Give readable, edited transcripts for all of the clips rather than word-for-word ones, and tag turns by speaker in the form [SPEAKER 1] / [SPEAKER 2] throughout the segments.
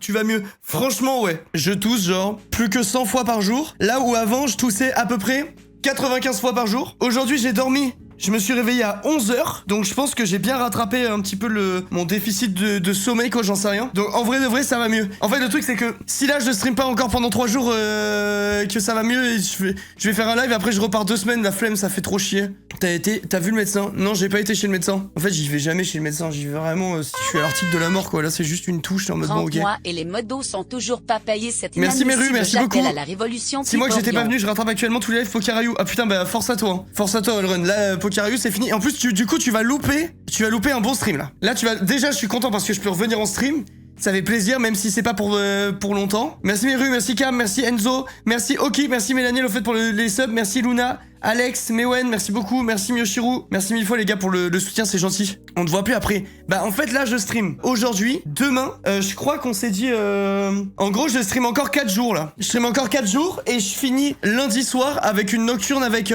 [SPEAKER 1] tu vas mieux. Franchement, ouais. Je tousse genre plus que 100 fois par jour. Là où avant, je toussais à peu près 95 fois par jour. Aujourd'hui, j'ai dormi. Je me suis réveillé à 11h, donc je pense que j'ai bien rattrapé un petit peu mon déficit de sommeil, quoi, j'en sais rien. Donc en vrai de vrai, ça va mieux. En fait, le truc, c'est que si là, je stream pas encore pendant 3 jours, que ça va mieux, et je vais faire un live, après je repars 2 semaines, la flemme, ça fait trop chier. T'as vu le médecin? Non, j'ai pas été chez le médecin. En fait, j'y vais jamais chez le médecin, j'y vais vraiment si je suis à l'article de la mort, quoi. Là, c'est juste une touche, en mode bon, ok.
[SPEAKER 2] Moi et les modos sont toujours pas payés cette
[SPEAKER 1] Merci Meru, merci beaucoup.
[SPEAKER 2] À la révolution
[SPEAKER 1] 6 mois que j'étais pas venu, je rattrape actuellement tous les lives Pokérayou. Ah putain, bah force à toi, hein. Force à toi, Allrun. Là, Pokérayou, c'est fini. En plus, du coup, tu vas louper un bon stream là. Là, déjà, je suis content parce que je peux revenir en stream. Ça fait plaisir, même si c'est pas pour longtemps. Merci Meru, merci Cam, merci Enzo, merci Oki, merci Mélanie, le fait pour les subs, merci Luna, Alex, Mewen, merci beaucoup, merci Mioshiru, merci mille fois les gars pour le soutien, c'est gentil. On te voit plus après. Bah en fait là je stream aujourd'hui, demain, je crois qu'on s'est dit en gros je stream encore 4 jours là. Je stream encore 4 jours et je finis lundi soir avec une nocturne avec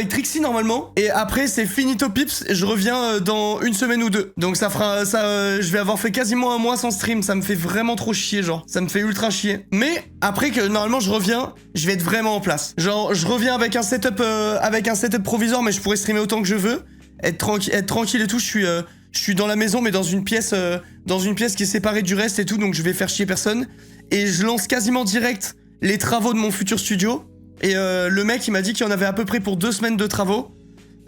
[SPEAKER 1] Trixie normalement. Et après c'est finito pips, je reviens dans une semaine ou deux. Donc ça fera je vais avoir fait quasiment un mois sans stream, ça me fait vraiment trop chier genre. Ça me fait ultra chier. Mais après que normalement je reviens, je vais être vraiment en place. Genre je reviens avec un setup provisoire mais je pourrais streamer autant que je veux. Être tranquille et tout, je suis dans la maison mais dans une pièce qui est séparée du reste et tout, donc je vais faire chier personne. Et je lance quasiment direct les travaux de mon futur studio. Et le mec il m'a dit qu'il y en avait à peu près pour 2 semaines de travaux.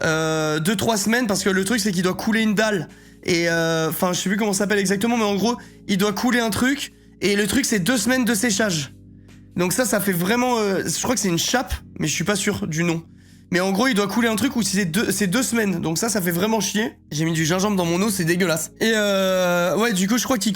[SPEAKER 1] 2-3 semaines parce que le truc c'est qu'il doit couler une dalle. Et enfin je sais plus comment ça s'appelle exactement mais en gros il doit couler un truc. Et le truc c'est 2 semaines de séchage. Donc ça fait vraiment... je crois que c'est une chape mais je suis pas sûr du nom. Mais en gros, il doit couler un truc où c'est 2 semaines. Donc ça fait vraiment chier. J'ai mis du gingembre dans mon eau, c'est dégueulasse. Et ouais, du coup, je crois qu'il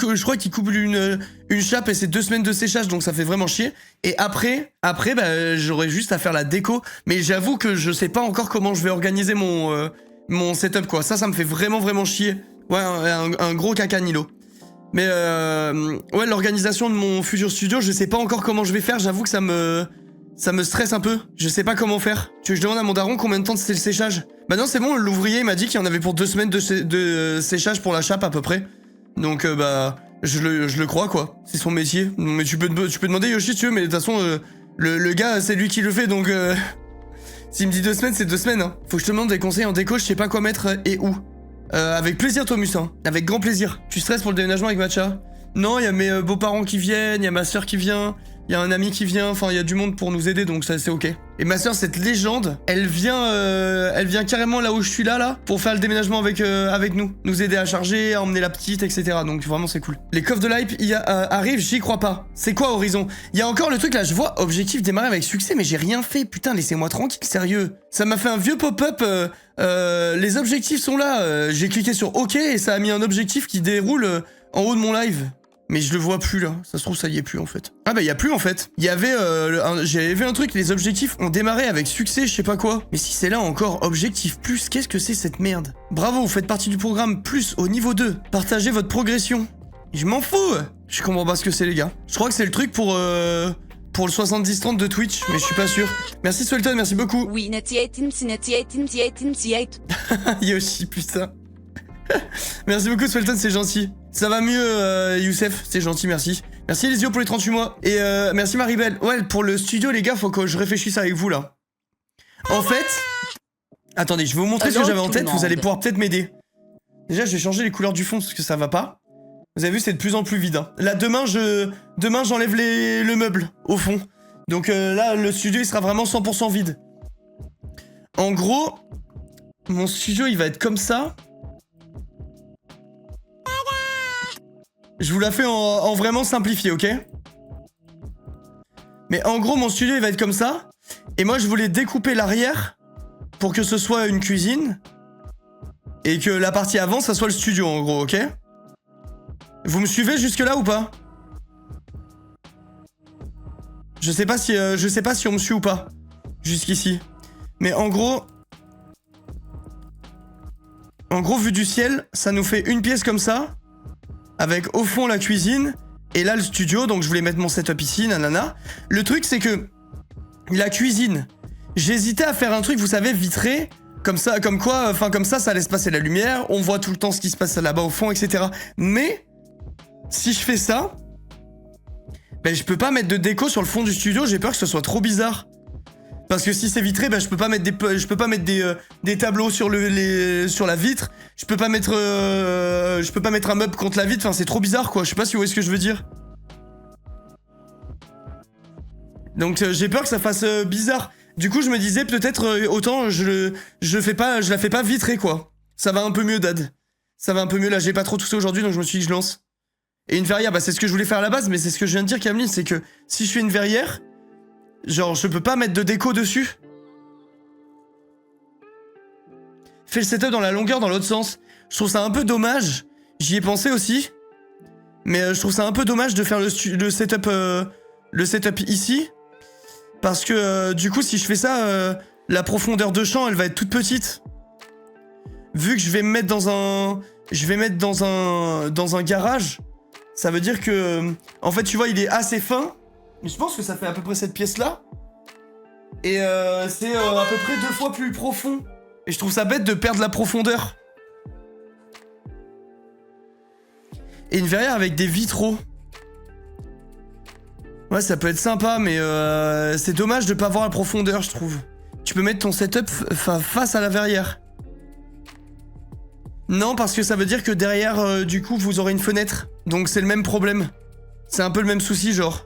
[SPEAKER 1] coupe une chape et c'est 2 semaines de séchage, donc ça fait vraiment chier. Et après, bah, j'aurais juste à faire la déco. Mais j'avoue que je sais pas encore comment je vais organiser mon setup, quoi. Ça me fait vraiment chier. Ouais, un gros caca Nilo. Mais ouais, l'organisation de mon futur studio, je sais pas encore comment je vais faire. J'avoue que ça me stresse un peu, je sais pas comment faire. Tu veux que je demande à mon daron combien de temps c'est le séchage? Bah non c'est bon, l'ouvrier m'a dit qu'il y en avait pour 2 semaines de séchage pour la chape à peu près. Donc bah je le crois quoi, c'est son métier. Mais tu peux demander Yoshi si tu veux, mais de toute façon le gars c'est lui qui le fait donc s'il me dit 2 semaines c'est 2 semaines hein. Faut que je te demande des conseils en déco, je sais pas quoi mettre et où. Avec plaisir Thomas, hein. Avec grand plaisir. Tu stresses pour le déménagement avec Matcha? Non, il y a mes beaux-parents qui viennent, il y a ma soeur qui vient, il y a un ami qui vient, enfin il y a du monde pour nous aider donc ça c'est ok. Et ma soeur, cette légende, elle vient carrément là où je suis là pour faire le déménagement avec nous aider à charger, à emmener la petite, etc. Donc vraiment c'est cool. Les coffres de l'hype arrivent, j'y crois pas. C'est quoi Horizon? Il y a encore le truc là, je vois objectif démarrer avec succès mais j'ai rien fait, putain laissez-moi tranquille, sérieux. Ça m'a fait un vieux pop-up, les objectifs sont là, j'ai cliqué sur OK et ça a mis un objectif qui déroule en haut de mon live. Mais je le vois plus là, ça se trouve ça y est plus en fait. Ah bah y a plus en fait. Il y avait, j'avais vu un truc, les objectifs ont démarré avec succès, je sais pas quoi. Mais si c'est là encore, objectif plus, qu'est-ce que c'est cette merde? Bravo, vous faites partie du programme plus au niveau 2. Partagez votre progression. Je m'en fous. Je comprends pas ce que c'est les gars. Je crois que c'est le truc pour le 70-30 de Twitch, mais je suis pas sûr. Merci Swelton, merci beaucoup.
[SPEAKER 2] Oui,
[SPEAKER 1] Yoshi, putain. Merci beaucoup Swelton, c'est gentil. Ça va mieux Youssef, c'est gentil, merci. Merci Elisio pour les 38 mois. Et merci Maribel. Ouais, pour le studio les gars, faut que je réfléchisse avec vous là. En fait... Attendez, je vais vous montrer ce que j'avais en tête, vous allez pouvoir peut-être m'aider. Déjà, je vais changer les couleurs du fond parce que ça va pas. Vous avez vu, c'est de plus en plus vide. Hein. Là, demain, j'enlève le meuble au fond. Donc là, le studio, il sera vraiment 100% vide. En gros, mon studio, il va être comme ça. Je vous la fais en vraiment simplifié, ok? Mais en gros, mon studio, il va être comme ça. Et moi, je voulais découper l'arrière pour que ce soit une cuisine. Et que la partie avant, ça soit le studio, en gros, ok? Vous me suivez jusque-là ou pas? Je sais pas si on me suit ou pas. Jusqu'ici. Mais en gros, vu du ciel, ça nous fait une pièce comme ça. Avec au fond la cuisine, et là le studio, donc je voulais mettre mon setup ici, nanana. Le truc c'est que la cuisine, j'hésitais à faire un truc, vous savez, vitré, comme ça, comme ça laisse passer la lumière, on voit tout le temps ce qui se passe là-bas au fond, etc. Mais si je fais ça, ben je peux pas mettre de déco sur le fond du studio, j'ai peur que ce soit trop bizarre. Parce que si c'est vitré, ben je peux pas mettre des tableaux sur sur la vitre. Je peux pas mettre un meuble contre la vitre. Enfin, c'est trop bizarre, quoi. Je sais pas si vous voyez ce que je veux dire. Donc j'ai peur que ça fasse bizarre. Du coup, je me disais peut-être autant je la fais pas vitrée, quoi. Ça va un peu mieux, Dad. Ça va un peu mieux. Là, j'ai pas trop toussé aujourd'hui, donc je me suis dit que je lance. Et une verrière, bah c'est ce que je voulais faire à la base, mais c'est ce que je viens de dire, Cameline, c'est que si je fais une verrière, genre je peux pas mettre de déco dessus. Fais le setup dans la longueur, dans l'autre sens. Je trouve ça un peu dommage. J'y ai pensé aussi, mais je trouve ça un peu dommage de faire le setup ici, parce que du coup, si je fais ça, la profondeur de champ, elle va être toute petite. Vu que je vais me mettre dans un garage. Ça veut dire que, en fait, tu vois, il est assez fin. Mais je pense que ça fait à peu près cette pièce-là. Et c'est à peu près 2 fois plus profond. Et je trouve ça bête de perdre la profondeur. Et une verrière avec des vitraux. Ouais, ça peut être sympa, mais c'est dommage de pas voir la profondeur, je trouve. Tu peux mettre ton setup face à la verrière. Non, parce que ça veut dire que derrière, du coup, vous aurez une fenêtre. Donc c'est le même problème. C'est un peu le même souci, genre.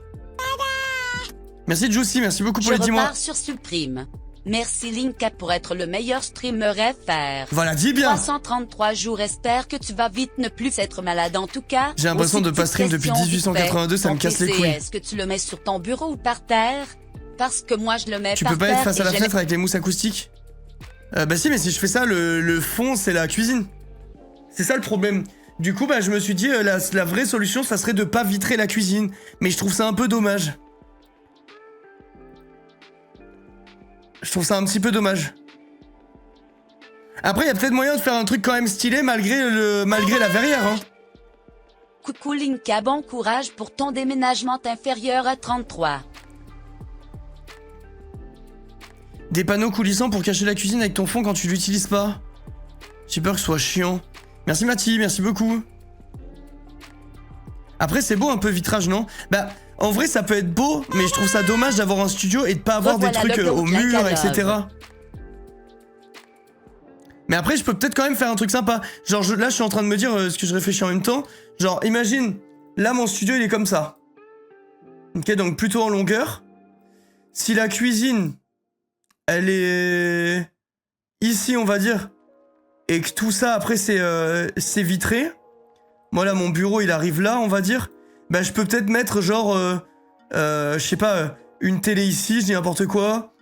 [SPEAKER 1] Merci Juicy, merci beaucoup pour les 10 mois.
[SPEAKER 2] Je repars sur Supreme. Merci Linka pour être le meilleur streamer FR.
[SPEAKER 1] Voilà, dis bien.
[SPEAKER 2] 333 jours, espère que tu vas vite ne plus être malade en tout cas.
[SPEAKER 1] J'ai l'impression de pas stream depuis 1882, ça me casse les couilles.
[SPEAKER 2] Est-ce que tu le mets sur ton bureau ou par terre? Parce que moi je le mets
[SPEAKER 1] tu
[SPEAKER 2] par terre.
[SPEAKER 1] Tu peux pas être face à la fenêtre avec les mousses acoustiques? Bah si, mais si je fais ça, le fond c'est la cuisine. C'est ça le problème. Du coup, bah je me suis dit, la vraie solution, ça serait de pas vitrer la cuisine. Mais je trouve ça un peu dommage. Je trouve ça un petit peu dommage. Après, il y a peut-être moyen de faire un truc quand même stylé malgré la verrière, hein.
[SPEAKER 2] Coucou Linka, bon courage pour ton déménagement inférieur à 33.
[SPEAKER 1] Des panneaux coulissants pour cacher la cuisine avec ton fond quand tu l'utilises pas. J'ai peur que ce soit chiant. Merci Mathie, merci beaucoup. Après, c'est beau un peu vitrage, non? Bah, en vrai, ça peut être beau, mais je trouve ça dommage d'avoir un studio et de pas avoir des trucs au mur, etc. Mais après, je peux peut-être quand même faire un truc sympa. Genre, là, je suis en train de me dire ce que je réfléchis en même temps. Genre, imagine, là, mon studio, il est comme ça. Ok, donc plutôt en longueur. Si la cuisine, elle est ici, on va dire, et que tout ça, après, c'est vitré. Moi, là, mon bureau, il arrive là, on va dire. Bah, je peux peut-être mettre, genre, je sais pas, une télé ici, je dis n'importe quoi.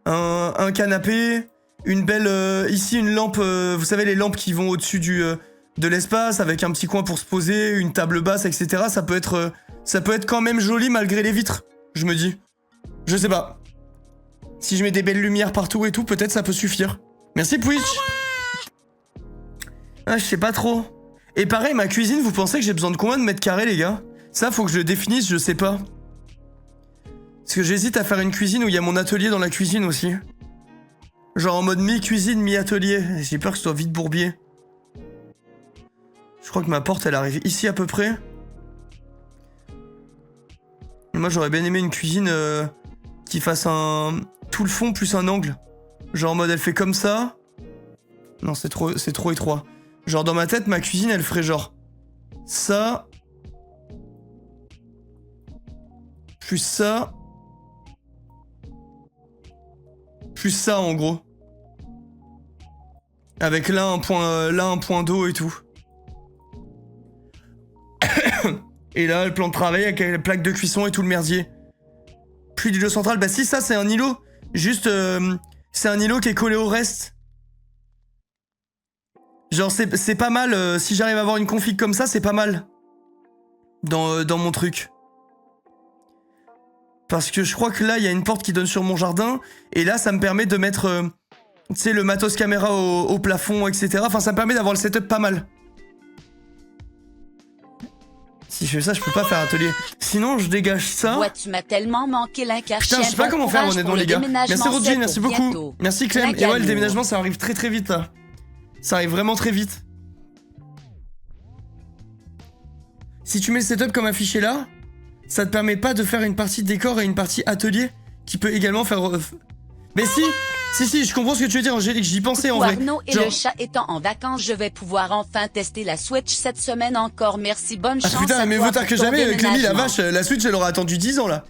[SPEAKER 1] Un canapé. Une belle... ici, une lampe... vous savez, les lampes qui vont au-dessus de l'espace, avec un petit coin pour se poser, une table basse, etc. Ça peut être quand même joli malgré les vitres, je me dis. Je sais pas. Si je mets des belles lumières partout et tout, peut-être ça peut suffire. Merci, Twitch. Ah, je sais pas trop. Et pareil, ma cuisine, vous pensez que j'ai besoin de combien de mètres carrés, les gars? Ça, faut que je le définisse, je sais pas. Parce que j'hésite à faire une cuisine où il y a mon atelier dans la cuisine aussi. Genre en mode mi-cuisine, mi-atelier. J'ai peur que ce soit vite bourbier. Je crois que ma porte, elle arrive ici à peu près. Et moi, j'aurais bien aimé une cuisine qui fasse tout le fond plus un angle. Genre en mode, elle fait comme ça. Non, c'est trop étroit. Genre dans ma tête, ma cuisine, elle ferait genre ça. Plus ça. Plus ça, en gros. Avec là un point d'eau et tout. Et là, le plan de travail avec la plaque de cuisson et tout le merdier. Puis l'îlot central, bah si, ça c'est un îlot. Juste, c'est un îlot qui est collé au reste. Genre c'est pas mal, si j'arrive à avoir une config comme ça, c'est pas mal. Dans mon truc. Parce que je crois que là, il y a une porte qui donne sur mon jardin. Et là, ça me permet de mettre, tu sais, le matos caméra au plafond, etc. Enfin, ça me permet d'avoir le setup pas mal. Si je fais ça, je peux pas faire atelier. Sinon, je dégage ça.
[SPEAKER 2] Ouais, tu m'as tellement manqué l'incarnation.
[SPEAKER 1] Putain, je sais pas comment faire, honnêtement, les gars. Merci Roger, merci beaucoup.
[SPEAKER 2] Bientôt.
[SPEAKER 1] Merci Clem. Et ouais, le déménagement, ça arrive très très vite, là. Ça arrive vraiment très vite. si tu mets le setup comme affiché là, ça te permet pas de faire une partie décor et une partie atelier qui peut également faire... Mais si, je comprends ce que tu veux dire, Angélique, j'y pensais en vrai.
[SPEAKER 2] Arnaud et le chat étant en vacances, je vais pouvoir enfin tester la Switch cette semaine encore. Merci, bonne chance.
[SPEAKER 1] Ah putain, mais vaut tard que jamais, Clémy, la vache, la Switch, elle aura attendu 10 ans là.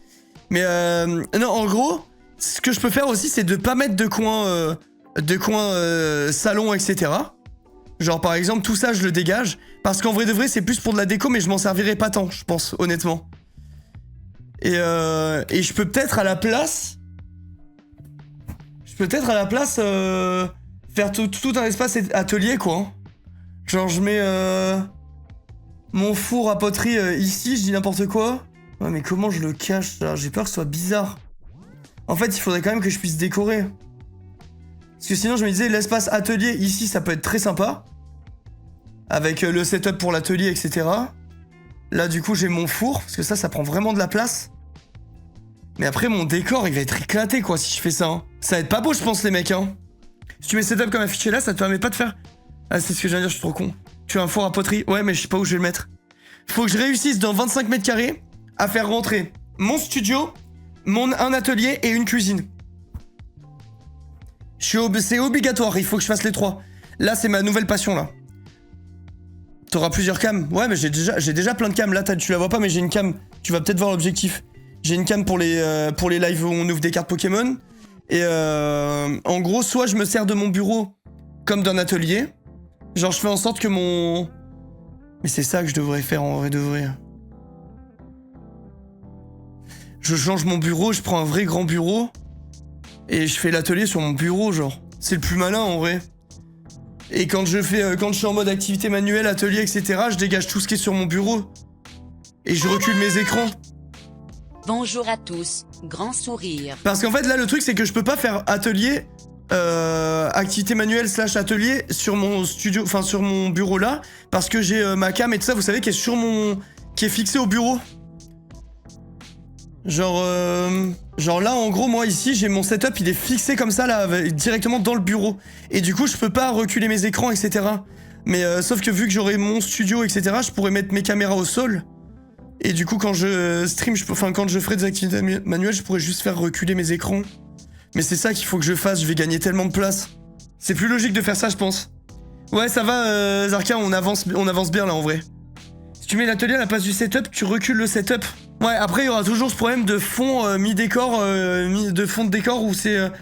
[SPEAKER 1] Mais non, en gros, ce que je peux faire aussi, c'est de pas mettre de coin salon, etc. Genre par exemple, tout ça, je le dégage. Parce qu'en vrai de vrai, c'est plus pour de la déco, mais je m'en servirai pas tant, je pense, honnêtement. Et je peux peut-être à la place... faire tout un espace atelier, quoi. Genre, je mets mon four à poterie ici, je dis n'importe quoi. Ouais, mais comment je le cache, là? J'ai peur que ce soit bizarre. En fait, il faudrait quand même que je puisse décorer. Parce que sinon, je me disais, l'espace atelier, ici, ça peut être très sympa. Avec le setup pour l'atelier, etc. Là, du coup, j'ai mon four, parce que ça prend vraiment de la place. Mais après, mon décor, il va être éclaté, quoi, si je fais ça. Hein. Ça va être pas beau, je pense, les mecs, hein. Si tu mets setup comme affiché là, ça te permet pas de faire... Ah, c'est ce que je viens de dire, je suis trop con. Tu as un four à poterie? Ouais, mais je sais pas où je vais le mettre. Faut que je réussisse, dans 25 mètres carrés, à faire rentrer mon studio, un atelier et une cuisine. C'est obligatoire, il faut que je fasse les 3. Là, c'est ma nouvelle passion, là. T'auras plusieurs cams. Ouais, mais j'ai déjà plein de cams. Là, tu la vois pas, mais j'ai une cam. Tu vas peut-être voir l'objectif. J'ai une cam pour les lives où on ouvre des cartes Pokémon. Et en gros, soit je me sers de mon bureau comme d'un atelier. Genre, je fais en sorte que mon... Mais c'est ça que je devrais faire en vrai de vrai. Je change mon bureau, je prends un vrai grand bureau. Et je fais l'atelier sur mon bureau, genre. C'est le plus malin, en vrai. Et quand je suis en mode activité manuelle, atelier, etc., je dégage tout ce qui est sur mon bureau. Et je recule mes écrans.
[SPEAKER 2] Bonjour à tous, grand sourire.
[SPEAKER 1] Parce qu'en fait, là, le truc, c'est que je peux pas faire atelier, activité manuelle / atelier sur mon studio, enfin, sur mon bureau là, parce que j'ai ma cam et tout ça, vous savez, qui est fixée au bureau. Genre là, en gros, moi, ici, j'ai mon setup, il est fixé comme ça, là, directement dans le bureau. Et du coup, je peux pas reculer mes écrans, etc. Mais sauf que vu que j'aurai mon studio, etc., je pourrais mettre mes caméras au sol. Et du coup, quand je stream, quand je ferai des activités manuelles, je pourrais juste faire reculer mes écrans. Mais c'est ça qu'il faut que je fasse, je vais gagner tellement de place. C'est plus logique de faire ça, je pense. Ouais, ça va, Zarka, on avance bien, là, en vrai. Si tu mets l'atelier à la place du setup, tu recules le setup. Ouais, après, il y aura toujours ce problème de fond mi-décor, de fond de décor où c'est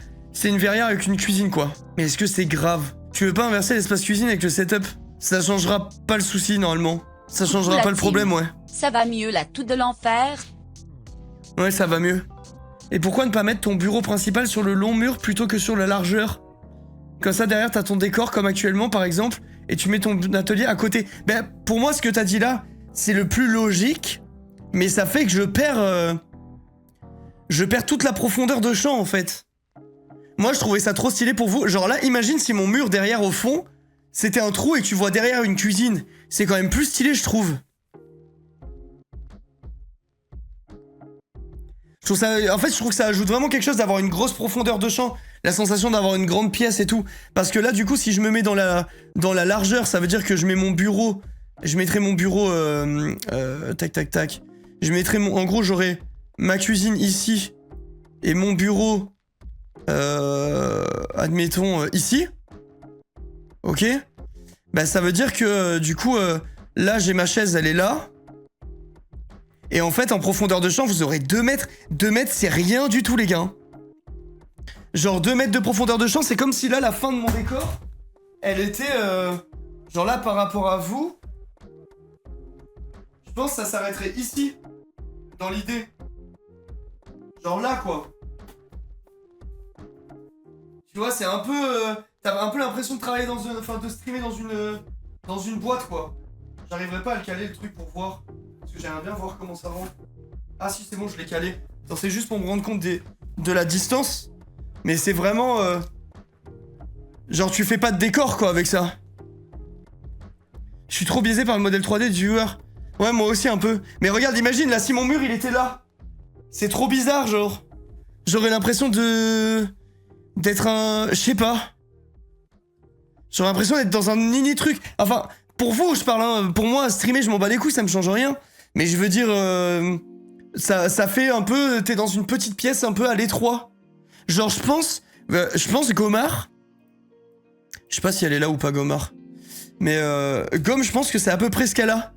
[SPEAKER 1] une verrière avec une cuisine, quoi. Mais est-ce que c'est grave? Tu veux pas inverser l'espace cuisine avec le setup? Ça changera pas le souci, normalement. Ça changera pas le problème, ouais.
[SPEAKER 2] Ça va mieux là, tout de l'enfer?
[SPEAKER 1] Ouais, ça va mieux. Et pourquoi ne pas mettre ton bureau principal sur le long mur plutôt que sur la largeur? Comme ça, derrière, t'as ton décor, comme actuellement, par exemple, et tu mets ton atelier à côté. Ben, pour moi, ce que t'as dit là, c'est le plus logique, mais ça fait que je perds toute la profondeur de champ, en fait. Moi, je trouvais ça trop stylé pour vous. Genre là, imagine si mon mur derrière, au fond, c'était un trou et que tu vois derrière une cuisine. C'est quand même plus stylé, je trouve. Je trouve que ça ajoute vraiment quelque chose d'avoir une grosse profondeur de champ. La sensation d'avoir une grande pièce et tout. Parce que là, du coup, si je me mets dans la largeur, ça veut dire que je mets mon bureau... Je mettrai mon bureau... tac. Je mettrai en gros, j'aurai ma cuisine ici. Et mon bureau... admettons, ici. Ok? Bah, ça veut dire que, du coup, là, j'ai ma chaise, elle est là. Et en fait, en profondeur de champ, vous aurez 2 mètres. 2 mètres, c'est rien du tout, les gars. Genre, 2 mètres de profondeur de champ, c'est comme si là, la fin de mon décor, elle était... genre là, par rapport à vous... Je pense que ça s'arrêterait ici. Dans l'idée. Genre là, quoi. Tu vois, c'est un peu... T'as un peu l'impression de travailler dans une... Enfin, de streamer dans une boîte, quoi. J'arriverai pas à le caler, le truc, pour voir. Parce que j'aimerais bien voir comment ça rentre. Ah si, c'est bon, je l'ai calé. C'est juste pour me rendre compte de la distance. Mais c'est vraiment... Genre, tu fais pas de décor, quoi, avec ça. Je suis trop biaisé par le modèle 3D du viewer. Ouais, moi aussi, un peu. Mais regarde, imagine, là, si mon mur, il était là. C'est trop bizarre, genre. J'aurais l'impression d'être un... Je sais pas. J'aurais l'impression d'être dans un mini truc. Enfin, pour vous, je parle, hein. Pour moi, streamer, je m'en bats les couilles, ça me change rien. Mais je veux dire, ça fait un peu... T'es dans une petite pièce un peu à l'étroit. Genre, je pense Gomard... Je sais pas si elle est là ou pas, Gomard. Mais Gomme, je pense que c'est à peu près ce qu'elle a.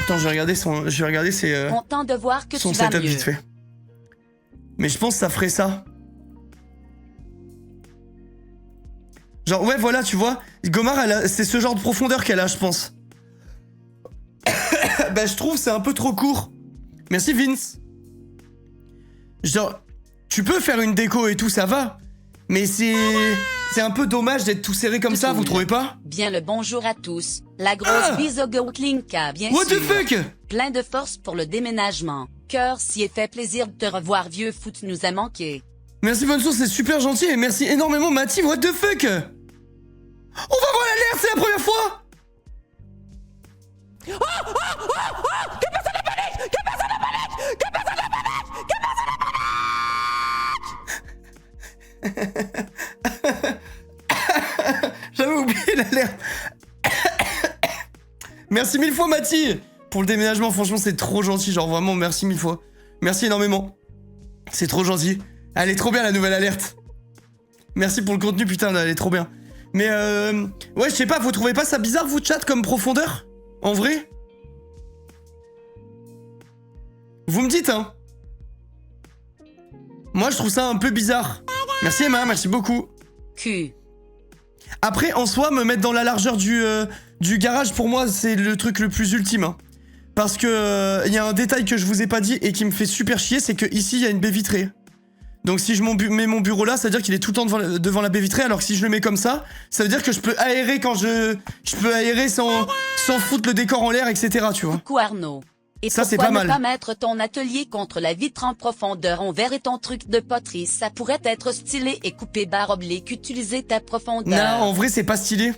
[SPEAKER 1] Attends, je vais regarder ses...
[SPEAKER 2] Content de voir que
[SPEAKER 1] son
[SPEAKER 2] tu vas
[SPEAKER 1] setup
[SPEAKER 2] mieux.
[SPEAKER 1] vite fait. Mais je pense que ça ferait ça. Genre, ouais, voilà, tu vois. Gomard, c'est ce genre de profondeur qu'elle a, je pense. Bah, je trouve c'est un peu trop court. Merci, Vince. Genre, tu peux faire une déco et tout, ça va. Mais c'est un peu dommage d'être tout serré comme ça, vous trouvez pas?
[SPEAKER 2] Bien le bonjour à tous. La grosse bise au Goatlinka, bien
[SPEAKER 1] What
[SPEAKER 2] sûr.
[SPEAKER 1] the fuck?
[SPEAKER 2] Plein de force pour le déménagement. Cœur, s'y est fait plaisir de te revoir, vieux fou, tu nous as manqué.
[SPEAKER 1] Merci, bonne source, c'est super gentil. Et merci énormément, Mathie, what the fuck? On va voir l'alerte, c'est la première fois?
[SPEAKER 3] Que personne ne panique! Que personne ne panique! Que personne ne panique! Que personne ne
[SPEAKER 1] J'avais oublié l'alerte. Merci mille fois, Mathie, pour le déménagement. Franchement, c'est trop gentil. Genre, vraiment, merci mille fois. Merci énormément. C'est trop gentil. Elle est trop bien, la nouvelle alerte. Merci pour le contenu, putain, elle est trop bien. Mais, ouais, je sais pas, vous trouvez pas ça bizarre, vous, chat, comme profondeur? En vrai? Vous me dites, hein? Moi, je trouve ça un peu bizarre. Merci, Emma, merci beaucoup.
[SPEAKER 2] Q.
[SPEAKER 1] Après, en soi, me mettre dans la largeur du garage, pour moi, c'est le truc le plus ultime. Hein. Parce que y a un détail que je vous ai pas dit et qui me fait super chier, c'est que ici il y a une baie vitrée. Donc si je mets mon bureau là, ça veut dire qu'il est tout le temps devant la baie vitrée, alors que si je le mets comme ça veut dire que je peux aérer quand je peux aérer sans foutre le décor en l'air, etc. Tu vois.
[SPEAKER 2] Coucou Arnaud. Et
[SPEAKER 1] ça, c'est
[SPEAKER 2] pourquoi
[SPEAKER 1] pas
[SPEAKER 2] ne
[SPEAKER 1] mal.
[SPEAKER 2] pas mettre ton atelier contre la vitre en profondeur en verre et ton truc de poterie, ça pourrait être stylé et coupé barre oblique, utiliser ta profondeur.
[SPEAKER 1] Non, en vrai, c'est pas stylé.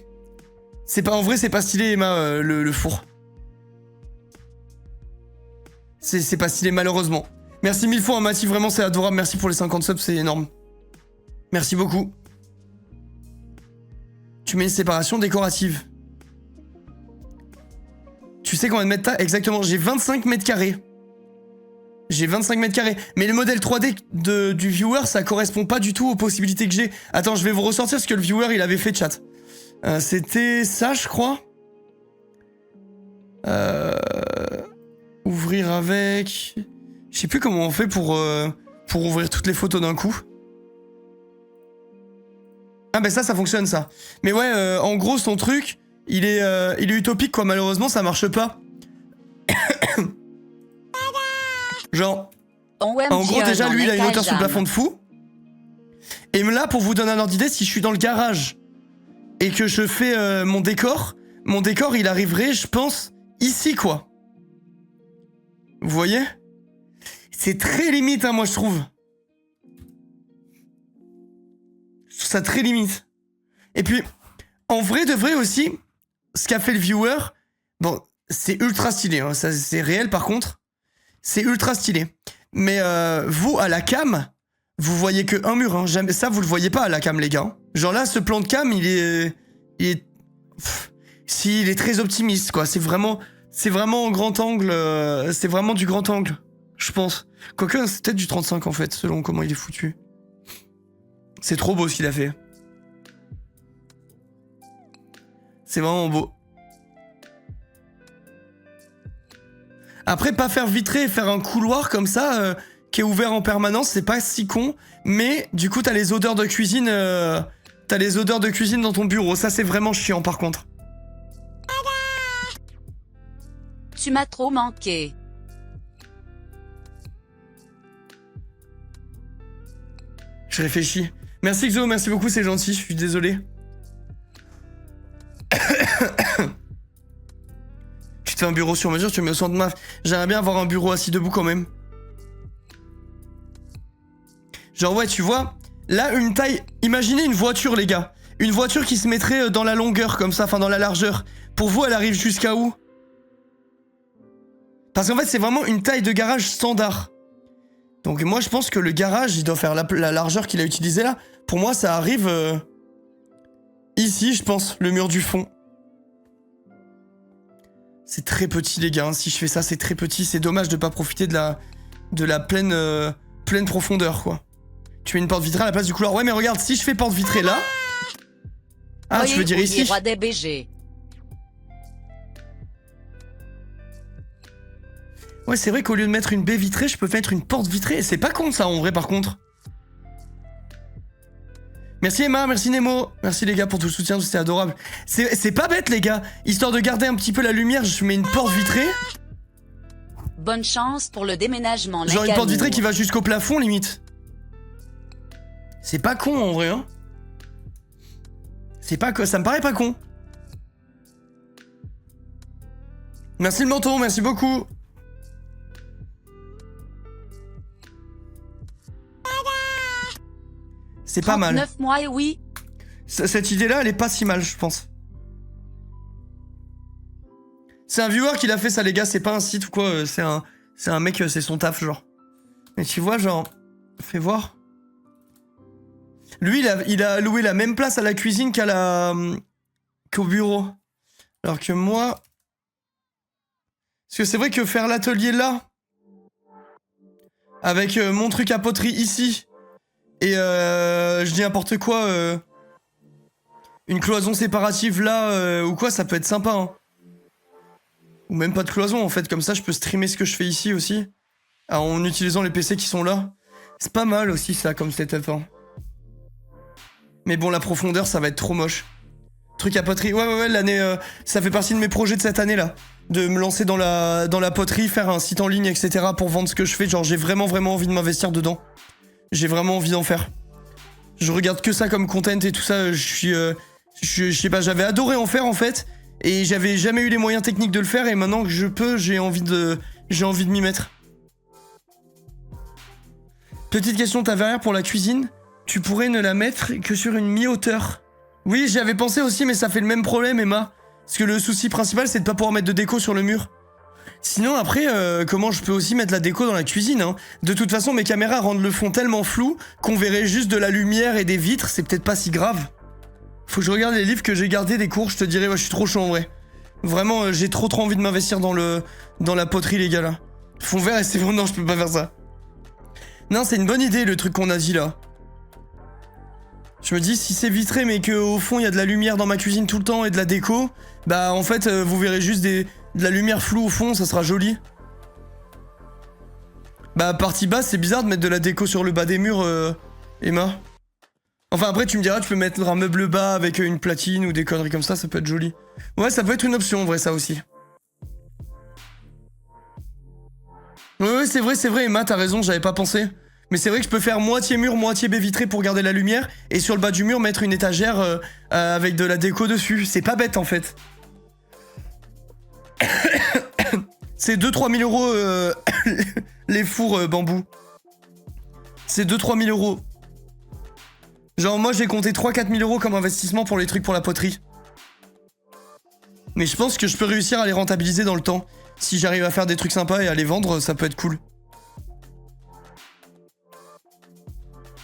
[SPEAKER 1] En vrai, c'est pas stylé, Emma, le four. C'est pas stylé, malheureusement. Merci mille fois, hein, Mathie, vraiment, c'est adorable. Merci pour les 50 subs, c'est énorme. Merci beaucoup. Tu mets une séparation décorative. Tu sais combien de mètres t'as? Exactement, j'ai 25 mètres carrés. J'ai 25 mètres carrés. Mais le modèle 3D du viewer, ça correspond pas du tout aux possibilités que j'ai. Attends, je vais vous ressortir ce que le viewer, il avait fait, chat. C'était ça, je crois. Ouvrir avec... Je sais plus comment on fait pour ouvrir toutes les photos d'un coup. Ah bah ça fonctionne, ça. Mais ouais, en gros, son truc, il est utopique, quoi. Malheureusement, ça marche pas. Genre... En gros, déjà, lui, il a une hauteur sur le plafond de fou. Et là, pour vous donner un ordre d'idée, si je suis dans le garage et que je fais mon décor, il arriverait, je pense, ici, quoi. Vous voyez? C'est très limite, hein, moi, je trouve. Je trouve ça très limite. Et puis, en vrai de vrai aussi, ce qu'a fait le viewer, bon, c'est ultra stylé, hein, ça, c'est réel, par contre. C'est ultra stylé. Mais vous, à la cam, vous voyez que un mur, hein. Jamais, ça, vous le voyez pas à la cam, les gars. Genre là, ce plan de cam, il est très optimiste, quoi. C'est vraiment en grand angle. C'est vraiment du grand angle, je pense. Quoique, c'est peut-être du 35, en fait, selon comment il est foutu. C'est trop beau ce qu'il a fait. C'est vraiment beau. Après, pas faire vitré et faire un couloir comme ça, qui est ouvert en permanence, c'est pas si con. Mais du coup, t'as les odeurs de cuisine. T'as les odeurs de cuisine dans ton bureau. Ça, c'est vraiment chiant, par contre.
[SPEAKER 2] Tu m'as trop manqué.
[SPEAKER 1] Je réfléchis. Merci Xo, merci beaucoup, c'est gentil. Je suis désolé. Tu te fais un bureau sur mesure, tu me sens de ma... J'aimerais bien avoir un bureau assis debout quand même. Genre ouais, tu vois, là une taille... Imaginez une voiture, les gars. Une voiture qui se mettrait dans la longueur comme ça, enfin dans la largeur. Pour vous, elle arrive jusqu'à où? Parce qu'en fait, c'est vraiment une taille de garage standard. Donc moi, je pense que le garage, il doit faire la largeur qu'il a utilisée là. Pour moi, ça arrive... ici, je pense, le mur du fond. C'est très petit, les gars. Hein. Si je fais ça, c'est très petit. C'est dommage de pas profiter de la pleine profondeur, quoi. Tu mets une porte vitrée à la place du couloir. Ouais, mais regarde, si je fais porte vitrée là... Ah, tu veux dire ici?
[SPEAKER 2] Roi des BG.
[SPEAKER 1] Ouais, c'est vrai qu'au lieu de mettre une baie vitrée, je peux mettre une porte vitrée. C'est pas con, ça, en vrai, par contre. Merci Emma, merci Nemo. Merci les gars pour tout le soutien, c'était adorable. C'est pas bête, les gars. Histoire de garder un petit peu la lumière, je mets une porte vitrée.
[SPEAKER 2] Bonne chance pour le déménagement.
[SPEAKER 1] Genre une porte vitrée qui va jusqu'au plafond, limite. C'est pas con, en vrai, hein. C'est pas ça me paraît pas con. Merci le menton, merci beaucoup. C'est pas mal.
[SPEAKER 2] 9 mois et oui.
[SPEAKER 1] Cette idée-là, elle est pas si mal, je pense. C'est un viewer qui l'a fait ça, les gars, c'est pas un site ou quoi, c'est un mec, c'est son taf, genre. Et tu vois, genre, fais voir. Lui, il a loué la même place à la cuisine qu'au bureau. Alors que moi... Parce que c'est vrai que faire l'atelier là, avec mon truc à poterie ici, et je dis n'importe quoi, une cloison séparative là, ou quoi, ça peut être sympa, hein. Ou même pas de cloison, en fait, comme ça je peux streamer ce que je fais ici aussi, en utilisant les PC qui sont là. C'est pas mal aussi ça, comme setup, hein. Mais bon, la profondeur, ça va être trop moche. Truc à poterie, ouais, l'année, ça fait partie de mes projets de cette année là. De me lancer dans la poterie, faire un site en ligne, etc. pour vendre ce que je fais. Genre, j'ai vraiment envie de m'investir dedans. J'ai vraiment envie d'en faire. Je regarde que ça comme content et tout ça. Je sais pas, j'avais adoré en faire en fait. Et j'avais jamais eu les moyens techniques de le faire. Et maintenant que je peux, j'ai envie de m'y mettre. Petite question, ta verrière pour la cuisine, tu pourrais ne la mettre que sur une mi-hauteur. Oui, j'y avais pensé aussi, mais ça fait le même problème, Emma. Parce que le souci principal, c'est de pas pouvoir mettre de déco sur le mur. Sinon, après, comment je peux aussi mettre la déco dans la cuisine, hein. De toute façon, mes caméras rendent le fond tellement flou qu'on verrait juste de la lumière et des vitres, c'est peut-être pas si grave. Faut que je regarde les livres que j'ai gardés des cours, je te dirais, ouais, je suis trop chaud en vrai. Vraiment, j'ai trop envie de m'investir dans la poterie, les gars, là. Fond vert et c'est bon, non, je peux pas faire ça. Non, c'est une bonne idée, le truc qu'on a dit, là. Je me dis, si c'est vitré, mais qu'au fond, il y a de la lumière dans ma cuisine tout le temps et de la déco, bah, en fait, vous verrez juste de la lumière floue au fond, ça sera joli. Bah, partie basse, c'est bizarre de mettre de la déco sur le bas des murs, Emma. Enfin, après, tu me diras, tu peux mettre un meuble bas avec une platine ou des conneries comme ça peut être joli. Ouais, ça peut être une option, en vrai, ça aussi. Ouais, c'est vrai, Emma, t'as raison, j'avais pas pensé. Mais c'est vrai que je peux faire moitié mur, moitié baie vitrée pour garder la lumière, et sur le bas du mur, mettre une étagère avec de la déco dessus. C'est pas bête, en fait. C'est 2-3 000 euros les fours bambou. C'est 2-3 000 euros. Genre, moi, j'ai compté 3-4 000 euros comme investissement pour les trucs pour la poterie. Mais je pense que je peux réussir à les rentabiliser dans le temps. Si j'arrive à faire des trucs sympas et à les vendre, ça peut être cool.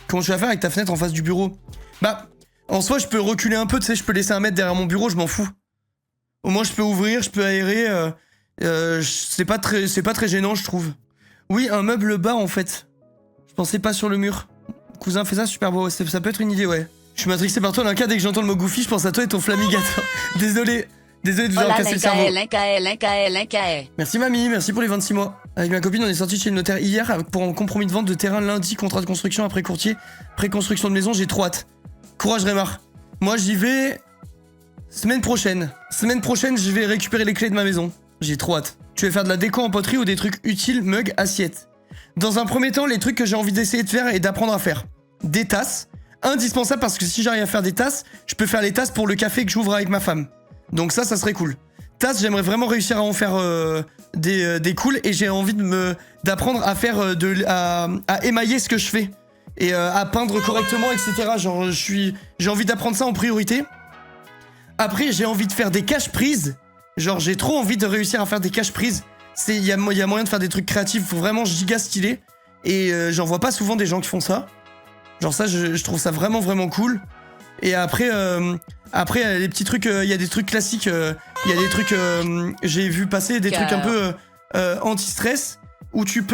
[SPEAKER 1] Comment tu vas faire avec ta fenêtre en face du bureau? Bah, en soi, je peux reculer un peu, tu sais, je peux laisser un mètre derrière mon bureau, je m'en fous. Au moins, je peux ouvrir, je peux aérer. C'est pas très gênant, je trouve. Oui, un meuble bas, en fait. Je pensais pas sur le mur. Cousin, fais ça, super beau. Ça peut être une idée, ouais. Je suis matrixé par toi, Linka, dès que j'entends le mot Goofy, je pense à toi et ton flamigator. Désolé de vous avoir cassé le cerveau. Merci mamie, merci pour les 26 mois. Avec ma copine, on est sorti chez le notaire hier pour un compromis de vente de terrain lundi, contrat de construction après courtier, préconstruction de maison, j'ai trop hâte. Courage Rémar. Moi j'y vais semaine prochaine. Semaine prochaine, je vais récupérer les clés de ma maison. J'ai trop hâte. Tu veux faire de la déco en poterie ou des trucs utiles, mug, assiette? Dans un premier temps, les trucs que j'ai envie d'essayer de faire et d'apprendre à faire. Des tasses, indispensable parce que si j'arrive à faire des tasses, je peux faire les tasses pour le café que j'ouvre avec ma femme. Donc ça serait cool. Tasses, j'aimerais vraiment réussir à en faire des cools et j'ai envie d'apprendre à faire à émailler ce que je fais et à peindre correctement, etc. Genre j'ai envie d'apprendre ça en priorité. Après, j'ai envie de faire des cache-prises. Genre j'ai trop envie de réussir à faire des cache-prises. Il y a moyen de faire des trucs créatifs, faut vraiment giga stylé. Et j'en vois pas souvent des gens qui font ça. Genre ça, je trouve ça vraiment cool. Et après les petits trucs, il y a des trucs classiques Il y a des trucs, j'ai vu passer des trucs un peu anti-stress où tu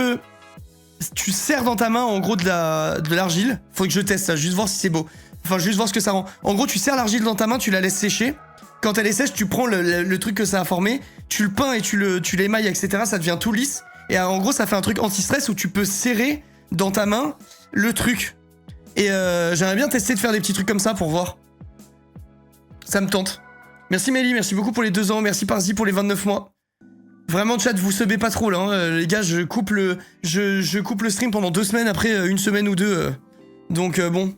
[SPEAKER 1] serres dans ta main en gros de l'argile. Faut que je teste ça, juste voir si c'est beau. Enfin, juste voir ce que ça rend. En gros, tu serres l'argile dans ta main, tu la laisses sécher. Quand elle est sèche, tu prends le truc que ça a formé, tu le peins et tu l'émailles, etc. Ça devient tout lisse. Et en gros, ça fait un truc anti-stress où tu peux serrer dans ta main le truc. Et j'aimerais bien tester de faire des petits trucs comme ça pour voir. Ça me tente. Merci Mélie, merci beaucoup pour les 2 ans. Merci Parzi pour les 29 mois. Vraiment, chat, vous subez pas trop là. Hein. Les gars, je coupe le stream pendant 2 semaines après 1 semaine ou 2. Donc bon.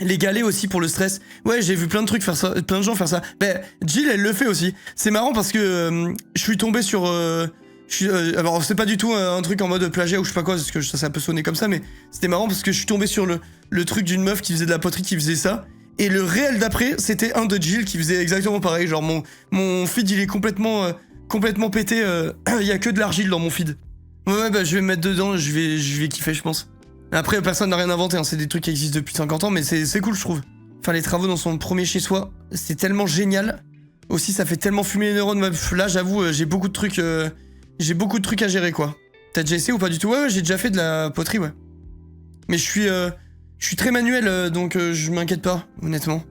[SPEAKER 1] Les galets aussi pour le stress. Ouais, j'ai vu plein de trucs faire ça, plein de gens faire ça. Ben, Jill, elle le fait aussi. C'est marrant parce que je suis tombé sur... alors, c'est pas du tout un truc en mode plagiat ou je sais pas quoi, parce que ça peut sonner comme ça, mais c'était marrant parce que je suis tombé sur le truc d'une meuf qui faisait de la poterie, qui faisait ça. Et le réel d'après, c'était un de Jill qui faisait exactement pareil. Genre, mon feed, il est complètement pété. Il y a que de l'argile dans mon feed. Ouais, bah, je vais me mettre dedans, je vais kiffer, je pense. Après, personne n'a rien inventé, hein, c'est des trucs qui existent depuis 50 ans, mais c'est cool, je trouve. Faire les travaux dans son premier chez-soi, c'est tellement génial. Aussi, ça fait tellement fumer les neurones. Là, j'avoue, j'ai beaucoup de trucs à gérer, quoi. T'as déjà essayé ou pas du tout? Ouais, j'ai déjà fait de la poterie, ouais. Mais je suis très manuel, donc je m'inquiète pas, honnêtement.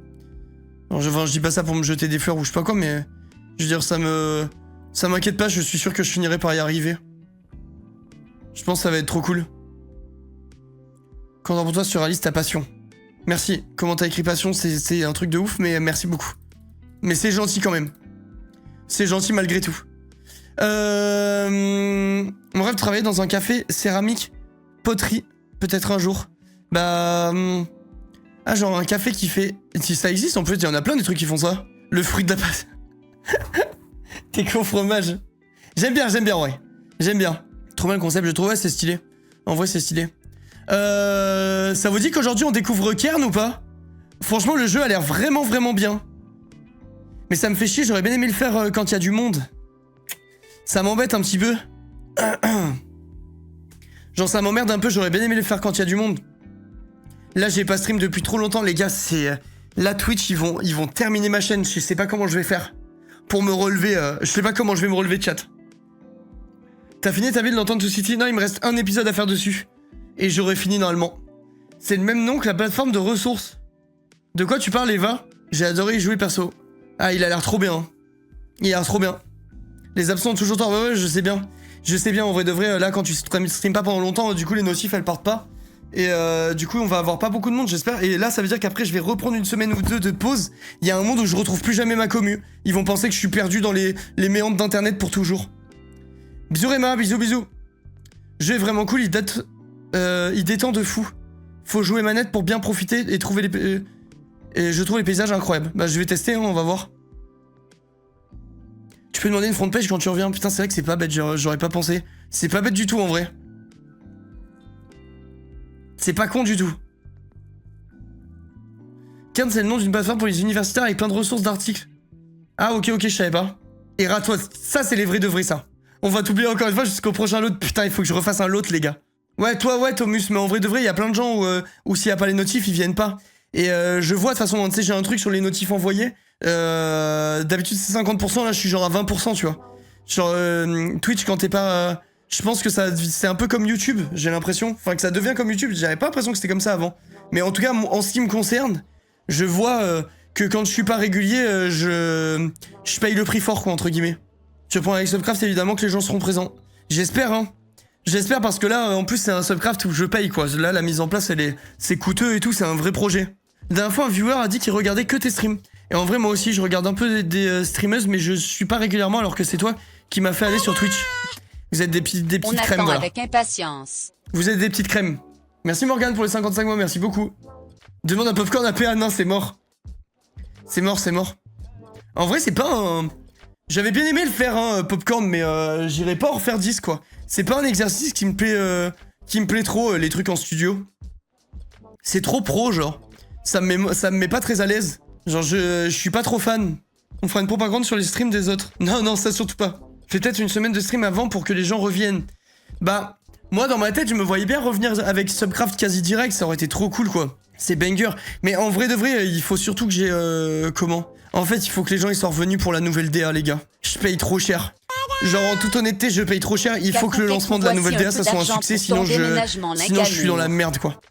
[SPEAKER 1] Alors, je dis pas ça pour me jeter des fleurs ou je sais pas quoi, mais... Je veux dire, ça m'inquiète pas, je suis sûr que je finirai par y arriver. Je pense que ça va être trop cool. Content pour toi sur Alice, ta passion. Merci. Comment t'as écrit passion, c'est un truc de ouf, mais merci beaucoup. Mais c'est gentil quand même. C'est gentil malgré tout. Mon rêve de travailler dans un café céramique, poterie, peut-être un jour. Bah... Ah, genre un café qui fait... Si ça existe, en plus, il y en a plein des trucs qui font ça. Le fruit de la passe. T'es con fromage. J'aime bien, ouais. J'aime bien. Trop bien le concept, je trouve, ouais, c'est stylé. En vrai, c'est stylé. Ça vous dit qu'aujourd'hui on découvre Kern ou pas? Franchement, le jeu a l'air vraiment bien. Mais ça me fait chier, j'aurais bien aimé le faire quand il y a du monde. Ça m'embête un petit peu. Genre ça m'emmerde un peu, j'aurais bien aimé le faire quand il y a du monde. Là j'ai pas stream depuis trop longtemps les gars, c'est... Là Twitch ils vont terminer ma chaîne, je sais pas comment je vais faire. Pour me relever, je sais pas comment je vais me relever chat. T'as fini ta ville dans Town City? Non, il me reste un épisode à faire dessus. Et j'aurais fini normalement. C'est le même nom que la plateforme de ressources. De quoi tu parles Eva? J'ai adoré y jouer perso. Ah il a l'air trop bien. Hein. Il a l'air trop bien. Les absents ont toujours tort. Ouais, je sais bien. Je sais bien en vrai de vrai, là quand tu stream pas pendant longtemps, du coup les notifs elles partent pas. Et du coup on va avoir pas beaucoup de monde j'espère. Et là ça veut dire qu'après je vais reprendre 1 semaine ou 2 de pause. Il y a un monde où je retrouve plus jamais ma commu. Ils vont penser que je suis perdu dans les méandres d'internet pour toujours. Bisous Réma, bisous. Jeu est vraiment cool, il détend de fou. Faut jouer manette pour bien profiter et trouver et je trouve les paysages incroyables. Bah je vais tester, hein, on va voir. Tu peux demander une front page quand tu reviens. Putain c'est vrai que c'est pas bête, j'aurais pas pensé. C'est pas bête du tout en vrai. C'est pas con du tout. Kern c'est le nom d'une plateforme pour les universitaires avec plein de ressources d'articles. Ah ok, je savais pas. Et rate-toi, ça c'est les vrais de vrais ça. On va t'oublier encore une fois jusqu'au prochain lot. Putain il faut que je refasse un lot les gars. Ouais, toi, ouais, Thomas, mais en vrai de vrai, il y a plein de gens où s'il y a pas les notifs, ils viennent pas. Et je vois, de toute façon, tu sais, j'ai un truc sur les notifs envoyés. D'habitude, c'est 50%, là, je suis genre à 20%, tu vois. Genre, Twitch, quand t'es pas... je pense que c'est un peu comme YouTube, j'ai l'impression. Enfin, que ça devient comme YouTube, j'avais pas l'impression que c'était comme ça avant. Mais en tout cas, en ce qui me concerne, je vois que quand je suis pas régulier, je paye le prix fort, quoi, entre guillemets. Je prends avec Subcraft, évidemment, que les gens seront présents. J'espère, hein. J'espère parce que là, en plus, c'est un Subcraft où je paye, quoi. Là, la mise en place, c'est coûteux et tout, c'est un vrai projet. La dernière fois, un viewer a dit qu'il regardait que tes streams. Et en vrai, moi aussi, je regarde un peu des streameuses, mais je suis pas régulièrement, alors que c'est toi qui m'as fait aller sur Twitch. Vous êtes des petites crèmes, voilà.
[SPEAKER 2] Avec impatience.
[SPEAKER 1] Vous êtes des petites crèmes. Merci Morgane pour les 55 mois, merci beaucoup. Demande un popcorn à PA, non, c'est mort. C'est mort. En vrai, c'est pas un... J'avais bien aimé le faire, hein, popcorn, mais j'irai pas en refaire 10, quoi. C'est pas un exercice qui me plaît trop, les trucs en studio. C'est trop pro, genre. Ça me met pas très à l'aise. Genre, je suis pas trop fan. On fera une propagande sur les streams des autres. Non, ça surtout pas. Fais peut-être une semaine de stream avant pour que les gens reviennent. Bah, moi, dans ma tête, je me voyais bien revenir avec Subcraft quasi direct, ça aurait été trop cool, quoi. C'est banger. Mais en vrai de vrai, il faut surtout que j'ai... comment En fait, il faut que les gens ils soient revenus pour la nouvelle DA, les gars. Je paye trop cher. Genre, en toute honnêteté, je paye trop cher. Il faut que le lancement de la nouvelle DA, ça soit un succès, sinon je suis dans la merde, quoi.